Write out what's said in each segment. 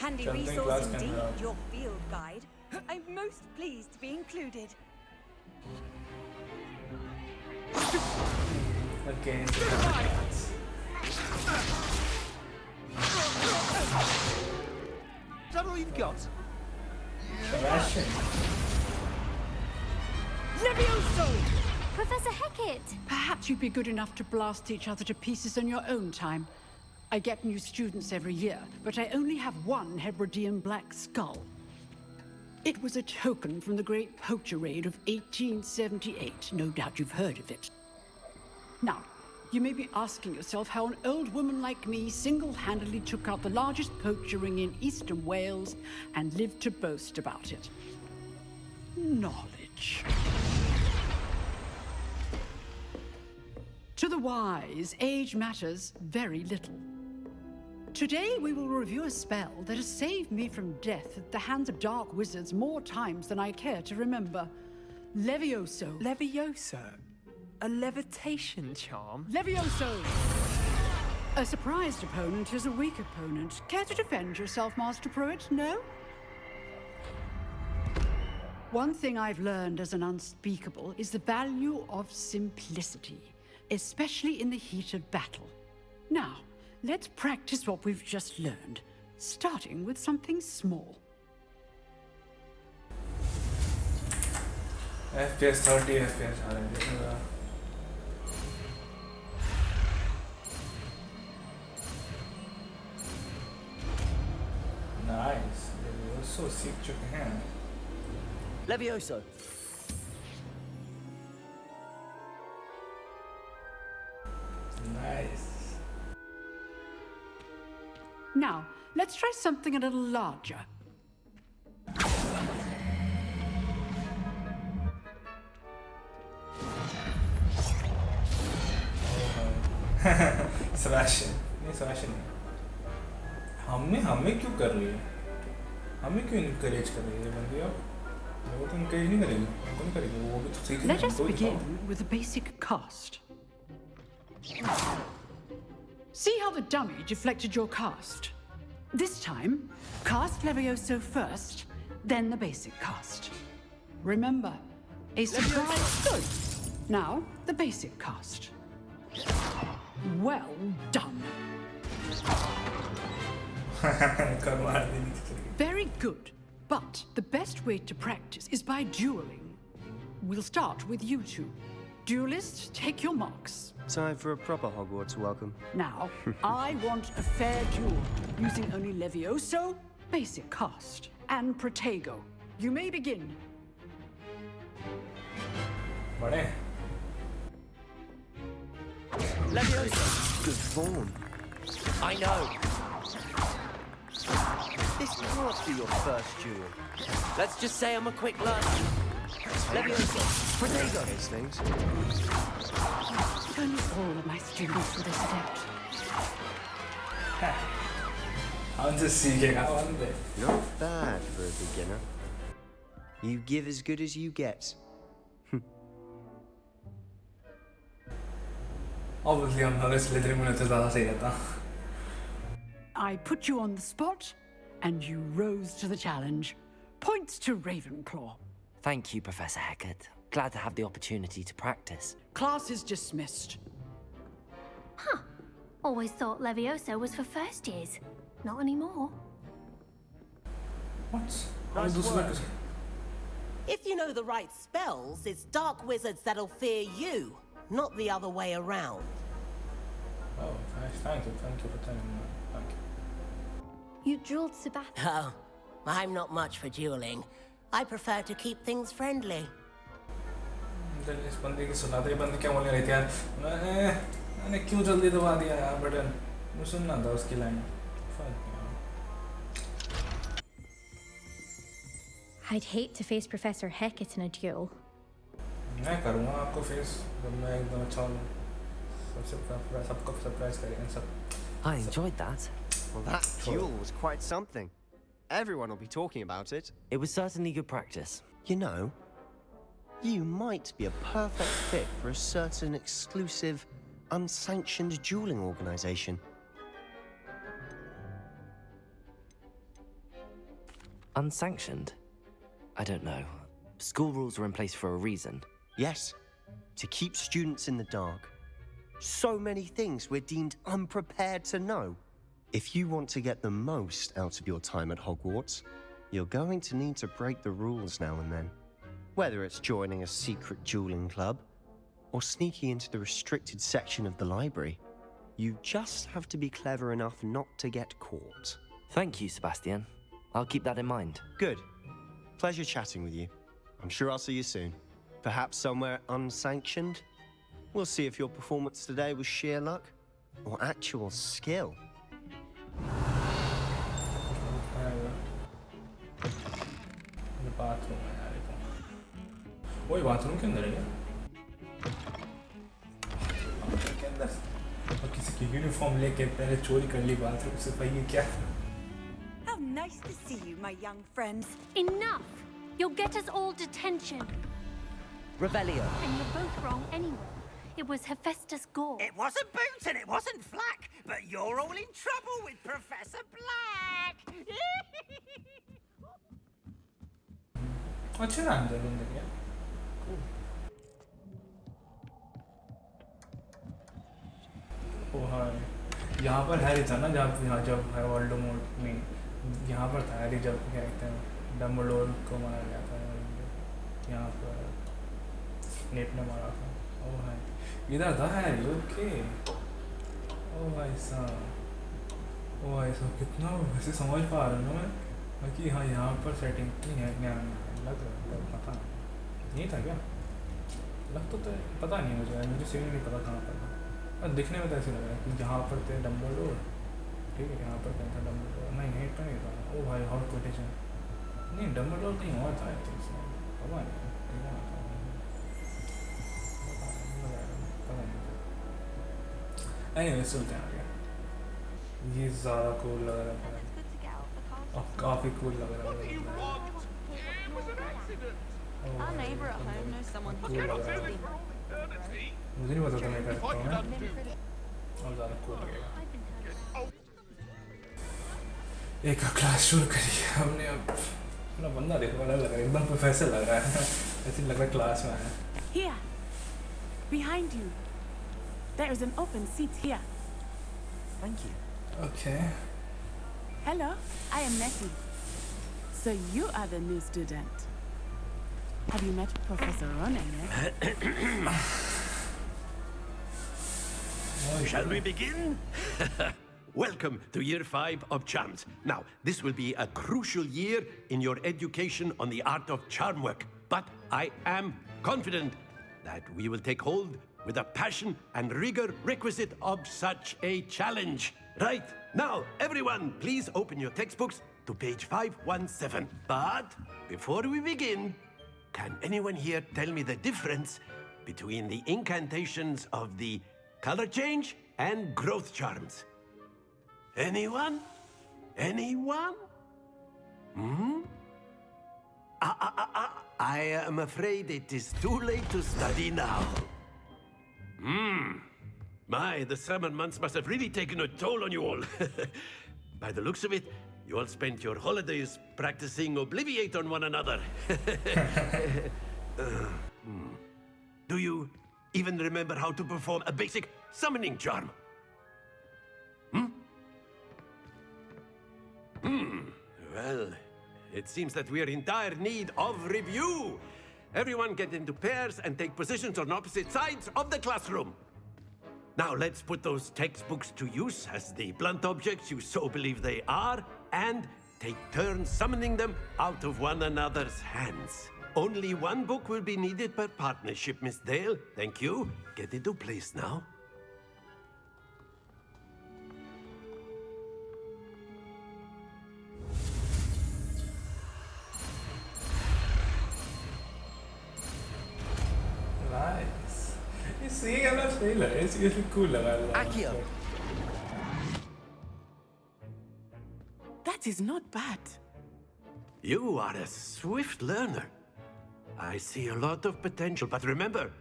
Handy चलते हैं resource class के indeed, अंदर। your field guide. I'm most pleased to be included. Again. Is that all you've got? Sebastian. Levioso! Professor Hecat! Perhaps you'd be good enough to blast each other to pieces in your own time. I get new students every year, but I only have one Hebridean black skull. It was a token from the Great Poacher Raid of 1878. No doubt you've heard of it. Now, you may be asking yourself how an old woman like me single-handedly took out the largest poacher ring in eastern Wales and lived to boast about it. Knowledge. To the wise, age matters very little. Today we will review a spell that has saved me from death at the hands of dark wizards more times than I care to remember. Levioso. Levioso? A levitation charm? Levioso! A surprised opponent is a weak opponent. Care to defend yourself, Master Pruitt? No? One thing I've learned as an unspeakable is the value of simplicity, especially in the heat of battle. Now, let's practice what we've just learned, starting with something small. FPS 30 FPS आ रहे हैं Nice. LEVIOSO सीख चुके हैं. Levioso. Nice. Now, let's try something a little larger. Sebastian. नहीं Sebastian नहीं. हमें क्यों कर रही है? हमें क्यों encourage कर रही है बंदियाँ? वो तो encourage नहीं करेगी. उनको नहीं करेगी. वो भी तो सीख Let us begin with a basic cast. See how the dummy deflected your cast? This time, cast Levioso first, then the basic cast. Remember, a surprise. Good. Now, the basic cast. Well done. Very good. But the best way to practice is by dueling. We'll start with you two. Duelists, take your marks. Time for a proper Hogwarts welcome. Now, I want a fair duel, using only Levioso, basic cast, and Protego. You may begin. बड़े. Levioso. Good form. I know. This can't be your first duel. Let's just say I'm a quick learner. Levioso. Protego. Those things. If only all of my students were this adept. हम से सीखेगा बंदे. Not bad for a beginner. You give as good as you get. Obviously हम अगर Slytherin में तो ज़्यादा सही रहता. I put you on the spot, and you rose to the challenge. Points to Ravenclaw. Thank you, Professor Hecat. Glad to have the opportunity to practice. Class is dismissed. Huh. Always thought Levioso was for first years. Not anymore. What? Nice work. If you know the right spells, it's dark wizards that'll fear you, not the other way around. Oh, nice. Thank you for telling me. Thank you. You drilled Sebastian. Oh, I'm not much for dueling. I prefer to keep things friendly. इस बंदे की सुना दे बंदे क्या बोलने रही थी यार मैंने क्यों जल्दी दबा दिया यार बटन मुझे सुनना था उसकी line I'd hate to face Professor Hecat in a duel. मैं करूँगा आपको फेस जब मैं एकदम अच्छा हूँ सबको सरप्राइज करेंगे सब I enjoyed that. Well, that duel was quite something. Everyone will be talking about it. It was certainly good practice. You know, you might be a perfect fit for a certain exclusive, unsanctioned dueling organization. Unsanctioned? I don't know. School rules are in place for a reason. Yes, to keep students in the dark. So many things we're deemed unprepared to know. If you want to get the most out of your time at Hogwarts, you're going to need to break the rules now and then. Whether it's joining a secret dueling club, or sneaking into the restricted section of the library, you just have to be clever enough not to get caught. Thank you, Sebastian. I'll keep that in mind. Good. Pleasure chatting with you. I'm sure I'll see you soon. Perhaps somewhere unsanctioned? We'll see if your performance today was sheer luck or actual skill. Bathroom है यार, वही bathroom के अंदर है क्या? के अंदर और किसी की यूनिफॉर्म लेके पहले चोरी कर ली बाथरूम से, भाई ये क्या? How nice to see you, my young friends. Enough! You'll get us all detention. Revelio. And you're both wrong anyway. It was Hephaestus Gore. It wasn't Boots and it wasn't Flack, but you're all in trouble with Professor Black. अच्छे नाम थे बंदे के। ओह हाय, यहाँ पर Harry था ना, जब है वोल्डेमॉर्ट में, यहाँ पर था हैरी जब क्या कहते हैं डम्बलडोर को मारा गया था, यहाँ पर स्नेप ने मारा था। ओह हाय, इधर था हैरी, ओके। ओह भाई साहब, कितना वैसे समझ पा रहा हूँ मैं कि हाँ यहाँ पर सेटिंग नहीं है, लग रहा है, पता नहीं था क्या, लग तो पता नहीं मुझे सीन नहीं पता कहाँ पर था। दिखने में तो ऐसे लग रहा है कि जहाँ पर थे डम्बलडोर, ठीक है, यहाँ पर कहीं था डम्बलडोर, नहीं नहीं तो नहीं था। ओ भाई हॉट कोटेशन, नहीं डम्बलडोर कहीं और था, पता नहीं एनीवे चलते हैं आगे। ये ज़्यादा कूल लग रहा है और काफ़ी कूल लग रहा है। Our neighbor at home knows someone who's मुझे नहीं पता था मैं करता हूँ और ज़्यादा कूल लगेगा। एक क्लास शुरू करी हमने, अब अपना बंदा देखो अलग लग रहा है, एकदम प्रोफेसर लग रहा है, ऐसे लग रहा है क्लास में आया। Here, behind you. There is an open seat here. Thank you. Okay. Hello, I am Nettie. So you are the new student. Have you met Professor Ronen yet? Shall we begin? Welcome to Year 5 of Charms. Now, this will be a crucial year in your education on the art of charm work. But I am confident that we will take hold with the passion and rigor requisite of such a challenge. Right, now, everyone, please open your textbooks to page 517. But before we begin, can anyone here tell me the difference between the incantations of the color change and growth charms? Anyone? Anyone? I am afraid it is too late to study now. My, the summer months must have really taken a toll on you all. By the looks of it, you all spent your holidays practicing Obliviate on one another. Do you even remember how to perform a basic summoning charm? Well, it seems that we are in dire need of review. Everyone get into pairs and take positions on opposite sides of the classroom. Now let's put those textbooks to use as the blunt objects you so believe they are, and take turns summoning them out of one another's hands. Only one book will be needed per partnership, Miss Dale. Thank you. Get into place now. Nice. You see, I'm not trailer. It's really cool. Accio. That is not bad. You are a swift learner. I see a lot of potential, but remember,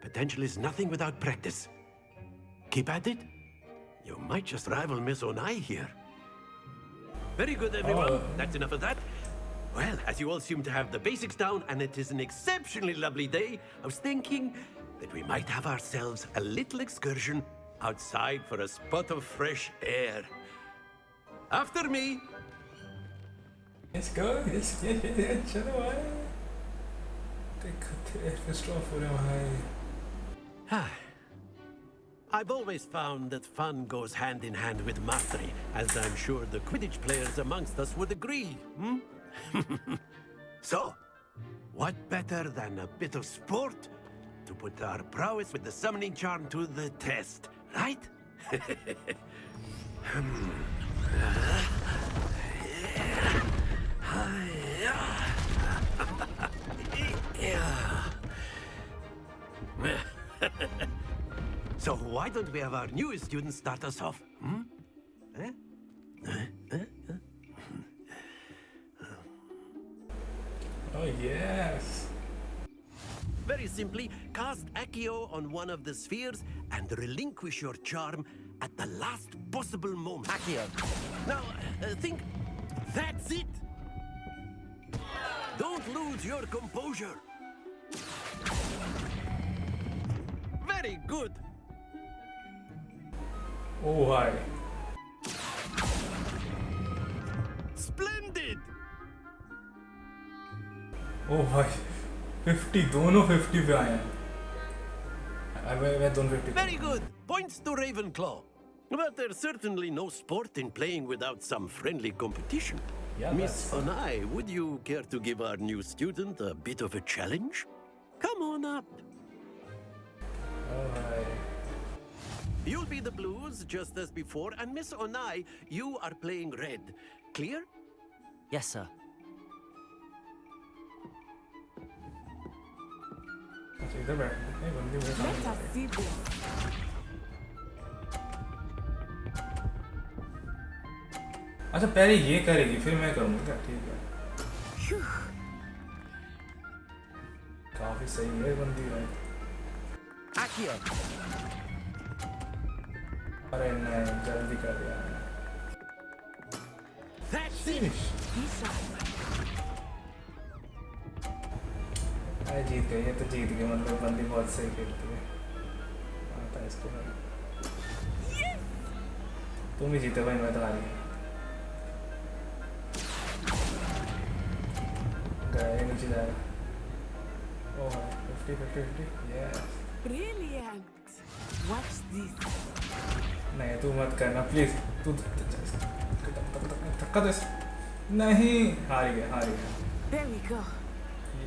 potential is nothing without practice. Keep at it. You might just rival Miss Onai here. Very good, everyone. That's enough of that. Well, as you all seem to have the basics down, and it is an exceptionally lovely day, I was thinking that we might have ourselves a little excursion outside for a spot of fresh air. After me. Let's go. Yes. चलो भाई. देखते first off हो रहे भाई. I've always found that fun goes hand in hand with mastery, as I'm sure the Quidditch players amongst us would agree. So, what better than a bit of sport to put our prowess with the summoning charm to the test, right? So why don't we have our newest student start us off? Oh yes. Very simply, cast Accio on one of the spheres and relinquish your charm at the last possible moment. Accio. Now, think. That's it. Don't lose your composure. Very good. Oh hi. Splendid. Oh भाई 50 दोनों 50 पे आए हैं. मैं दोनों 50. Very good. Points to Ravenclaw. But there's certainly no sport in playing without some friendly competition. Yeah, Miss Onai, would you care to give our new student a bit of a challenge? Come on up. Oh hi. You'll be the blues just as before, and Miss Onai, you are playing red. Clear? Yes, sir. अच्छा इधर बैठ. नहीं बंदी मेरे सामने. Let us see this. अच्छा पहले ये करेगी फिर मैं करूँगा क्या? ठीक है. काफी सही है बंदी भाई. Accio. अरे नहीं जल्दी कर दिया. That's it. Finish. अरे जीत गए. ये तो जीत गए. मतलब बंदी बहुत सही खेलती है. आता है इसको भाई. तुम ही जीते भाई. मैं तो हारी. गए नीचे जा. Oh 50. Yes. Brilliant. Watch this. नहीं तू मत करना प्लीज. तू धक्का दे. नहीं हार गया. There we go.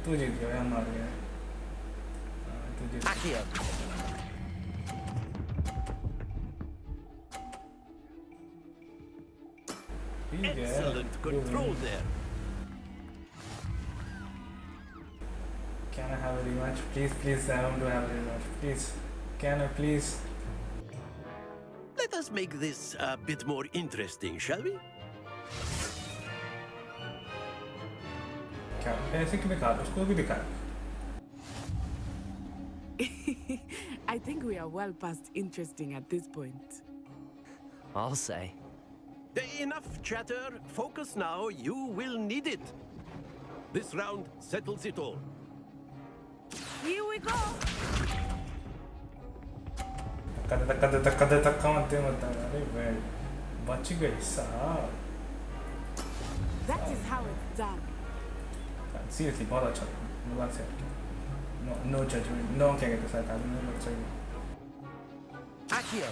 तू जीत गया. हम हार गए. तू जीत. Accio. Excellent control there. Can I have a rematch? Please, I want to have a rematch. Please. Can I please? Let us make this a bit more interesting, shall we? क्या ऐसे क्यों दिखा? उसको भी दिखा. I think we are well past interesting at this point. I'll say. Enough chatter. Focus now. You will need it. This round settles it all. Here we go. धक्का मत. अरे भाई बच गई साहब. That is how it's done. Seriously बहुत अच्छा. बात से. No judgment. No क्या कहते हैं साथ में बच्चे. Accio.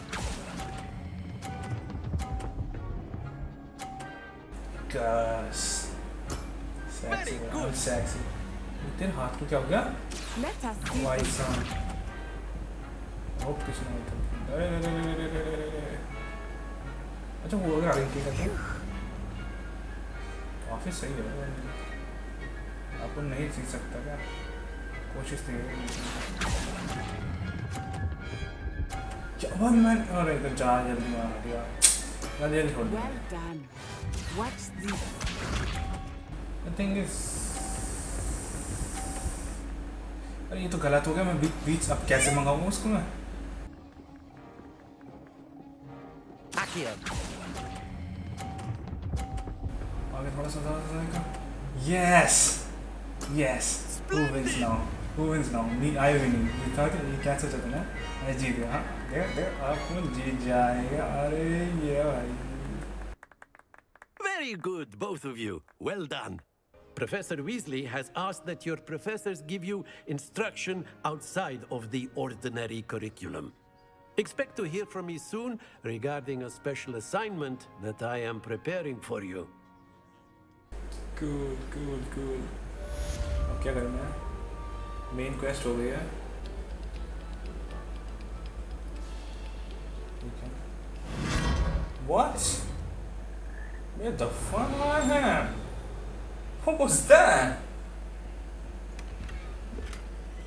Gosh. Sexy. I'm sexy. तेरे हाथ को क्या हो गया? Let us see. Why son? Hope कुछ नहीं होता. अरे. अच्छा वो अगर आगे क्या करते हैं? काफी सही है. आपको नहीं जीत सकता क्या? कोशिश नहीं है. क्या मैंने अरे तो जा जल्दी मार दिया. मैं जल्दी छोड़ दिया. Well done. Watch this. The thing is, अरे ये तो गलत हो गया. मैं बीच अब कैसे मंगाऊंगा उसको मैं? Accio. Yes! Yes! Who wins now? Who wins now? Me, I winning. You thought you can't say that, I जीत गया हाँ there आप कौन जीत जाएगा अरे ये भाई Very good, both of you. Well done. Professor Weasley has asked that your professors give you instruction outside of the ordinary curriculum. Expect to hear from me soon regarding a special assignment that I am preparing for you. Cool. अब क्या करना है? Main quest हो गया है. What? Where the fuck am I? What was that?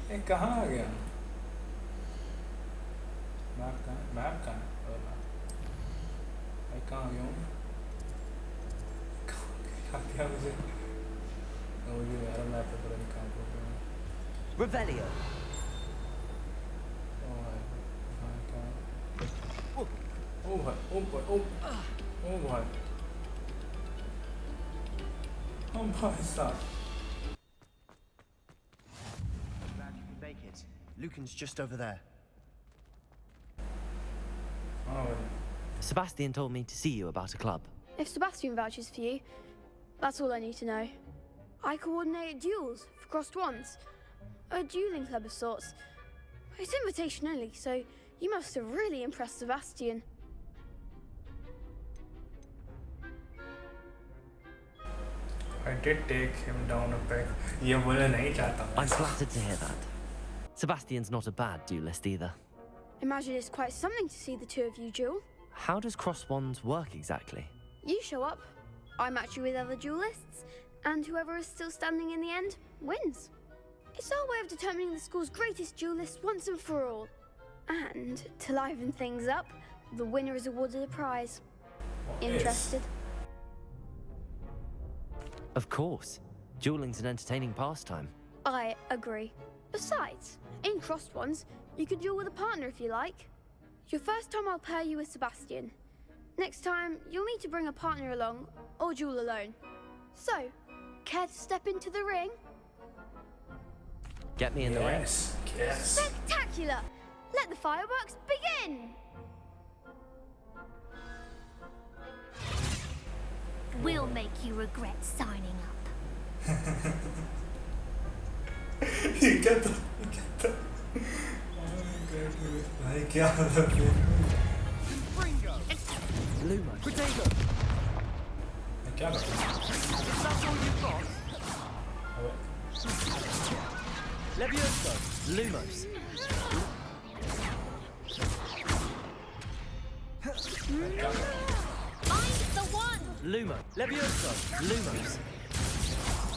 ये कहाँ आ गया? मैप कहाँ है? मैं कहाँ आ गया हूँ? कहाँ गया मुझे? मुझे यार मैप पे पता नहीं कहाँ पहुँच गया हूँ. Revelio. Oh boy. Oh boy, stop. I'm glad you could make it. Lucan's just over there. Oh, Sebastian told me to see you about a club. If Sebastian vouches for you, that's all I need to know. I coordinate duels for crossed wands. A dueling club of sorts. It's invitation only, so you must have really impressed Sebastian. I did take him down a peg. ये बोलना नहीं चाहता मैं. I'm flattered to hear that. Sebastian's not a bad duelist either. Imagine it's quite something to see the two of you duel. How does cross wands work exactly? You show up, I match you with other duelists, and whoever is still standing in the end wins. It's our way of determining the school's greatest duelist once and for all. And to liven things up, the winner is awarded a prize. Interested? Of course. Dueling's an entertaining pastime. I agree. Besides, in crossed ones, you can duel with a partner if you like. Your first time I'll pair you with Sebastian. Next time, you'll need to bring a partner along, or duel alone. So, care to step into the ring? Get me in the ring. Yes. Spectacular! Let the fireworks begin! We'll make you regret signing up. You get the. भाई क्या मतलब है? Lumo. Potato. मैं क्या करूँ? That's all you've got? Levioso. Lumos. I'm the one! Lumo. Levioso. Lumos.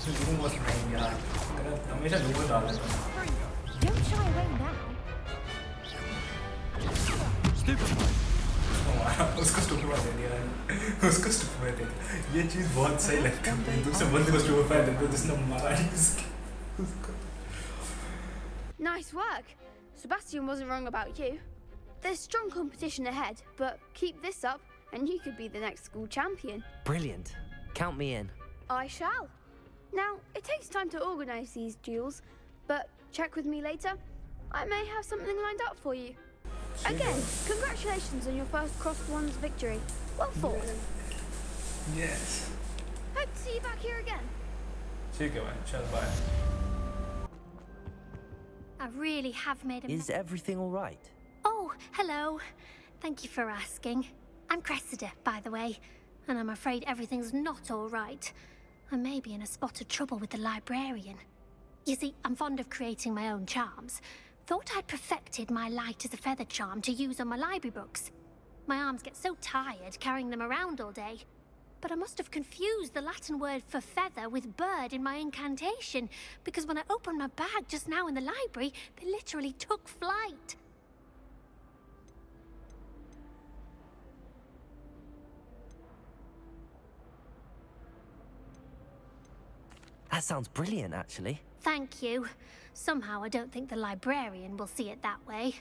LUMO नहीं यार. हमेशा लूमो डाल देता हूँ. Don't shy away now. Stupid. उसको स्टूपिफाई दे दिया है. उसको स्टूपिफाई दे दिया. ये चीज़ बहुत सही लगती है. दूसरे बंदे को स्टूपिफाई देते हैं जिसने मारा ही उसको. Nice work. Sebastian wasn't wrong about you. There's strong competition ahead, but keep this up and you could be the next school champion. Brilliant. Count me in. I shall. Now, it takes time to organise these duels, but check with me later. I may have something lined up for you. Again, congratulations on your first crossed ones victory. Well fought. Yes. Hope to see you back here again. ठीक है भाई. चल bye. I really have made a Is everything all right? Oh, hello. Thank you for asking. I'm Cressida, by the way, and I'm afraid everything's not all right. I may be in a spot of trouble with the librarian. You see, I'm fond of creating my own charms. Thought I'd perfected my light as a feather charm to use on my library books. My arms get so tired carrying them around all day. But I must have confused the Latin word for feather with bird in my incantation, because when I opened my bag just now in the library, they literally took flight. That sounds brilliant, actually. Thank you. Somehow I don't think the librarian will see it that way.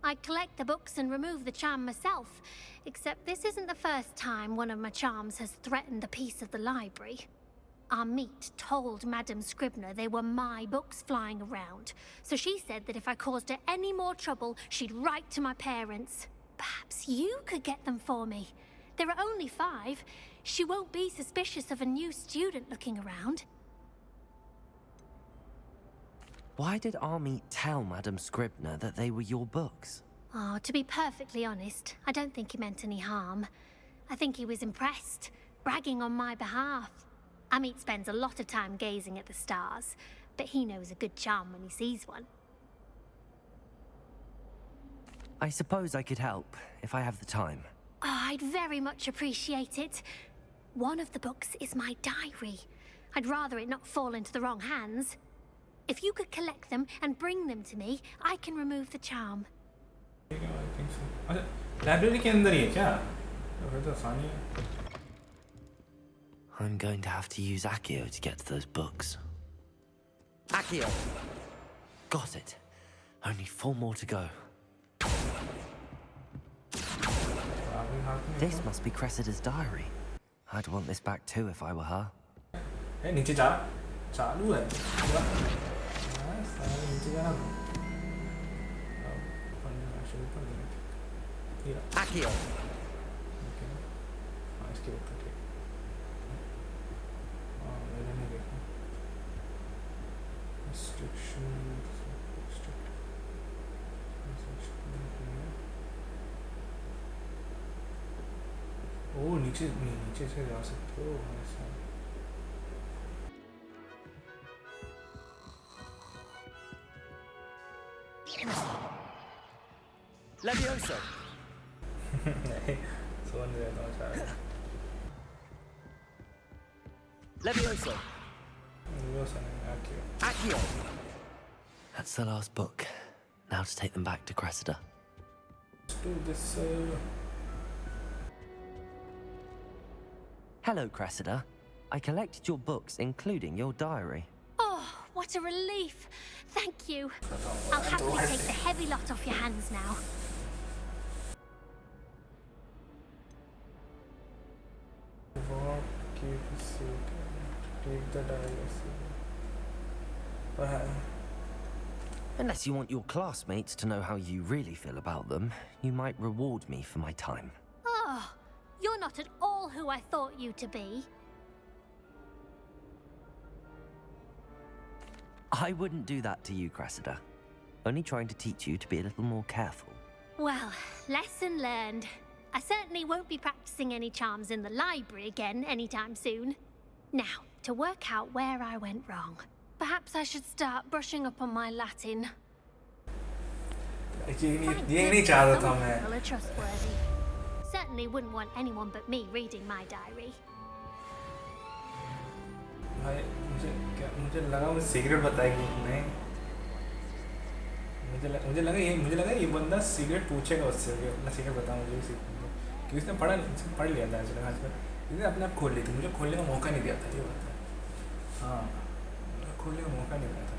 I collect the books and remove the charm myself, except this isn't the first time one of my charms has threatened the peace of the library. Our meet told Madame Scribner they were my books flying around, so she said that if I caused her any more trouble, she'd write to my parents. Perhaps you could get them for me. There are only 5. She won't be suspicious of a new student looking around. Why did Army tell Madame Scribner that they were your books? Oh, to be perfectly honest, I don't think he meant any harm. I think he was impressed, bragging on my behalf. Amit spends a lot of time gazing at the stars, but he knows a good charm when he sees one. I suppose I could help, if I have the time. Oh, I'd very much appreciate it. One of the books is my diary. I'd rather it not fall into the wrong hands. If you could collect them and bring them to me, I can remove the charm. I think so. अच्छा, library के अंदर ही है क्या? तो तो आसानी है. I'm going to have to use Accio to get to those books. Accio! Got it. Only 4 more to go. This must be Cressida's diary. I'd want this back too if I were her. Hey, नीचे जा. चालू है. सारे नीचे जाना. Accio! Okay. इसके ऊपर ठीक. मैंने नहीं देखा. Restriction. ओ नीचे से जा सकते हो ऐसा. Levioso! नहीं सोन रहता हूँ शायद. Levioso! LEVIOSA नहीं Accio. Accio! That's the last book. Now to take them back to Cressida. Let's do this. Hello, Cressida. I collected your books, including your diary. Oh, what a relief. Thank you. I'll happily take the heavy lot off your hands now. What keeps you? Take the diary. Unless you want your classmates to know how you really feel about them, you might reward me for my time. Oh, you're not at all who I thought you to be. I wouldn't do that to you, Cressida. Only trying to teach you to be a little more careful. Well, lesson learned. I certainly won't be practicing any charms in the library again anytime soon. Now, to work out where I went wrong. Perhaps I should start brushing up on my Latin. ये नहीं चाहता था मैं. People are trustworthy. Certainly wouldn't want anyone but me reading my diary. भाई मुझे लगा वो cigarette बताएगी नहीं. मुझे लगा ये बंदा सिगरेट पूछेगा उससे कि अपना सिगरेट बता मुझे क्योंकि उसने पढ़ लिया था एक्चुअली आज पर. इसने अपने आप खोल ली थी. मुझे खोलने का मौका नहीं दिया था ये बात है. हाँ खोलने का मौका नहीं दिया था.